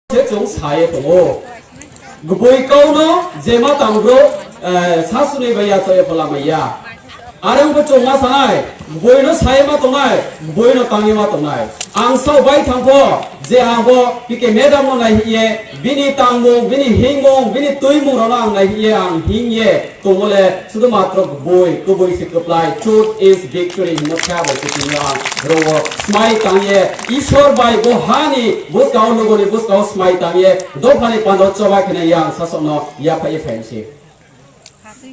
좀 사에 또 그보이 까우노 제마 당브로 사수네 바야 저에 볼라마야 아랑고 좀 마사나이 보이노 사에마 동나이 보이노 땅에마 동나이 앙사우 바이 탕포 제 앙보 이게 매담노 나이에 비니 땅모 비니 힝공 비니 또이모로나 나이에 앙 힝예 동mol에 수도 마트로 보이 그보이 시크플라이 truth is victory 못하고 싶으면 그러고 스마이 땅에 이쇼 바이 고하니 보스가오 누고니 보스가오 스마이 땅에 도파니 반도 쪼바 그네 양 사소노 야파이 팬시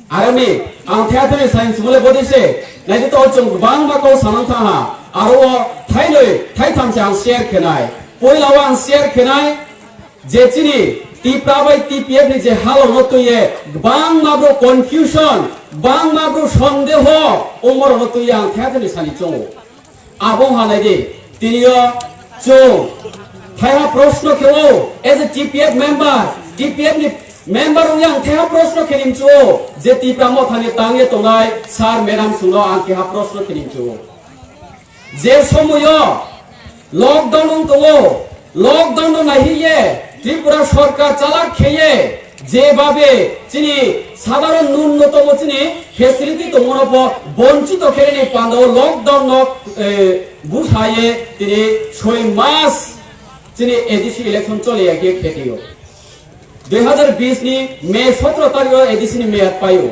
아람이 앙태아트의 사인스 몰래 보디세 나이도 또좀 방바고 사는타하 아로 타이노이 타이탐장 시에케나이 보일라왕 시에케나이 제치니 띠프라바이 띠피에프니 제 할로 노토예 방마브로 컨퓨션 방마브로 선대호 오모로 노토예 앙태아트의 사니 쫑 아봉하나디 तिनियो जो थाया प्रश्न खेलो एज ए टीपीएफ नि मेंबर उयां थाया प्रश्न खेलिम जो जे टीप्रामो थानि तांगे तोनाय सार मेडाम सुनो आं केहा प्रश्न खेलिम जो जे समयो लॉकडाउन नाहिये त्रिपुरा सरकार चालाक खेये যেভাবে তিনি সাধারণ ন্যূনতম তিনি ফ্যাসিলিটি তো মনোপ বঞ্চিত খেলেনি পান্ডব লকডাউন বুঝায়ে তিনি 6 মাস তিনি এডিসি ইলেকশন চলে গিয়ে খেটিও 2020 নি মে 17 তারিখ এডিসি নি মেয়াদ পাইও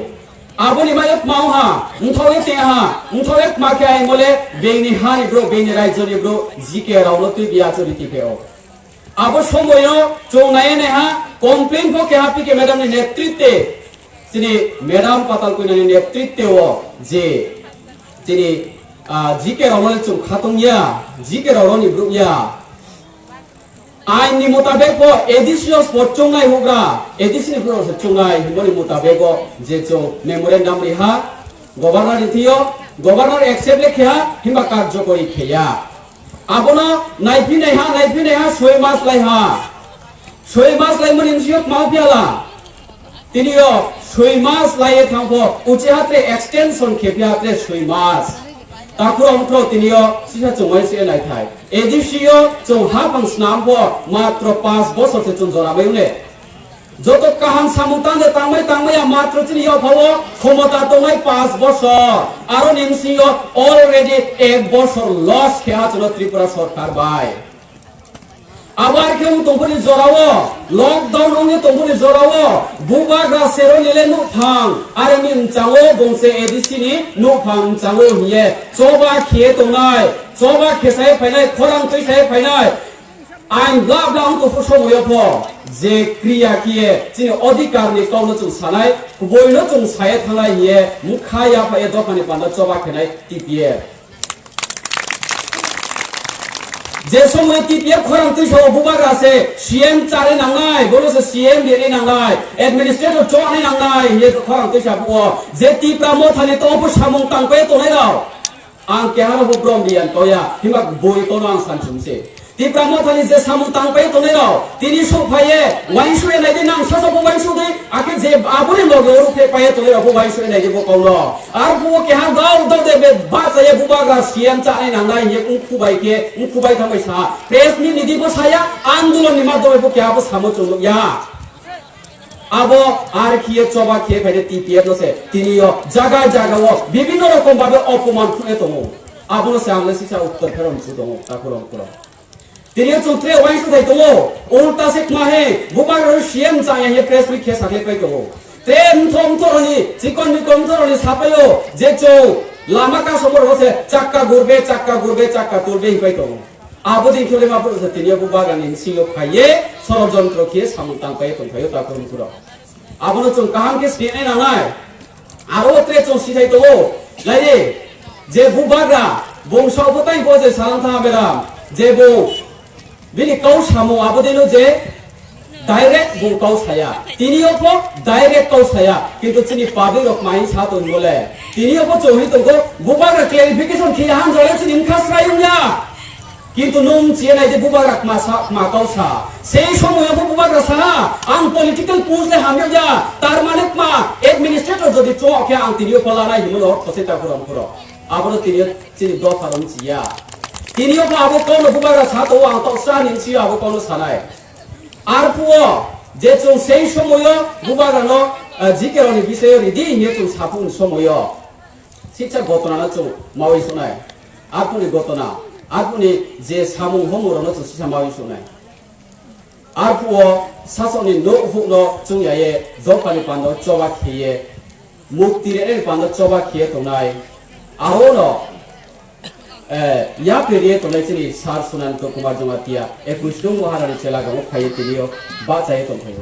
আবনি মায়ক মাওহা মুথয়ে তেহা মুথয়ে মাকে আই বলে বেংনি হানি ব্রো বেংনি রাইজনি ব্রো জিকে রাউলো তুই বিয়া চরিতি পেও अब समय जो नए नेहा कम्प्लेन को क्या आपकी के मैडम ने नेतृत्व जिनी मैडम पताल को ने नेतृत्व वो जे जिनी जीके रावल चुम खातुंगिया जीके रावल ब्रुगिया आइन नि मुताबिक को एडिशनल स्पोर्ट चुंगाई होगा एडिशनल प्रोसेस चुंगाई हिमोनी मुताबिक को जे जो मेमोरेंडम रिहा गवर्नर रिथियो गवर्नर एक्सेप्ट लेखिया हिमा कार्यकरी खेया आबोना नाइफिनेहा 6 मास लाइहा 6 मास लाई मन इनसियत माफियाला तिनियो 6 मास लाइए थांफो उचेहात्रे एक्सटेंशन खेपियात्रे 6 मास ताकुरमथ्रो तिनियो सिसा चंगाइसे लाइथाय एडिसियो चौहापं स्नामबो मात्र 5 बছর से चुनजराबायने যত কাহান সামুতানে তাংমাই মাত্র চিনিও ভাবো ক্ষমতা তোমায় 5 বছর আর নিমসিও অলরেডি 1 বছর লস খেয়া চলো ত্রিপুরা সরকার বাই আবার কেউ তোমাকে জড়াও লকডাউন নিয়ে তোমাকে জড়াও বুবাগ্রা সেরো নিলে নুফাং আর মিন চাও গংসে এডিসিনি নুফাং চাও নিয়ে চবা খেয়ে তোনাই চবা খেসাই ফাইনাই খরাং তৈসাই ফাইনাই आइन ब्ला तो समय जे क्रिया किए जिन अधिकार नि कौन चुं सानाय बयनो चुं साये थांनाय हिए मुखाया फाय दखानि पाना चबा खेनाय टीपीए जे समय टीपीए खरां तैसो बुबाग्रा से सीएम चारे नांनाय बोलो से सीएम देरे नांनाय एडमिनिस्ट्रेटर चोने नांनाय हिए खरां तैसा बुओ जे टीप्रा मोथानि तो सामुं तांपे तोनाय राव आं केहानो बुब्रम बियान तोया हिमा बय तोनो आं सानसुमसे टीप्रामो थाली जे सामु तांपे तोनेराव तिनि सोफाये वाइसुए नाइदि नां सासबो वाइसुदे आके जे आबुनि लगे रुपे पाये तोनेराव वाइसुए नाइदि बकौलो आर बुओ के हा गाव दो दे बे बासाये बुबाग्रा सीएम चाय नांगाय हे उखुबाय थांबाय सा प्रेस नि निदि बसाया आंदोलन नि मादमे बो के आबो सामु चुलु या आबो आर किए चबा के फाइदे टीपीएफ नसे तिनियो जागा विभिन्न रकम भाबे अपमान खुने दङ आबो से आंले सिसा उत्तर फेरम सु दङ ताकुरम कुरा तिनियो चुत्रे वाइसु थाइ दङ उल्टा से माहे बुबाग्रा सीएम चाय हे प्रेस नि केस हाले पाइ दङ ट्रेन थम थरनि चिकन निकम थरनि सापायो जे चौ लामा का समर होसे चाक्का गुरबे तुरबे हिपाइ दङ आबो दिन खेले माबो से तिनियो बुबाग्रा नि सियो फाये षড়যন্ত্র के सामुतां पाइ तंफायो ताकुरम कुरा आबो चुं काहां के स्टेने नांगाय आरो ट्रे चौ सिथाइ दङ लाइरे जे बुबाग्रा बंशाव बताइ बजे सालांथा बेराम जे बो बिनि काउ सामु आबोदेनो जे डाइरेक्ट बो काउ साया तिनियो को डाइरेक्ट काउ साया किंतु चिनि पाब्लिक ऑफ माइन सा तो बोले तिनियो को चोहि तो बुबाग्रा क्लेरिफिकेशन खियाहां जले चिनि खासरायुया किंतु नुम चिनाय जे बुबाग्रा मा काउ सा सेई समय बुबाग्रा सा आं पॉलिटिकल पुजले हामिया तार माने मा एडमिनिस्ट्रेटर जदि चोखे आं तिनियो पलाना हिमो खसेता पुरम पुरो आबो तिनियो चिनि दो फारम चिया तिनियो को आबो कौन बुबाग्रा सा तो आं तो सा निंसि आबो कौन सानाय আর পুয় যে চং সেই সময় বুবাগানো জিকেরনি বিষয় রিদি নিয়ে চং সাপুন সময় শিক্ষা ঘটনা না চং মাওই শোনাই আপনি ঘটনা আপনি যে সামু হমরনো চং শিক্ষা মাওই শোনাই আর পুয় সাসনি নো হুনো চং ইয়ায়ে জপানি পানো চবা খেয়ে মুক্তিরে পানো চবা খেয়ে তোনাই আহনো या पेरिए तो लेचनी सार सुनान तो कुमार जमातिया एक मुस्लिम महारानी चला गो खाये तिरियो बात चाहिए तो भाई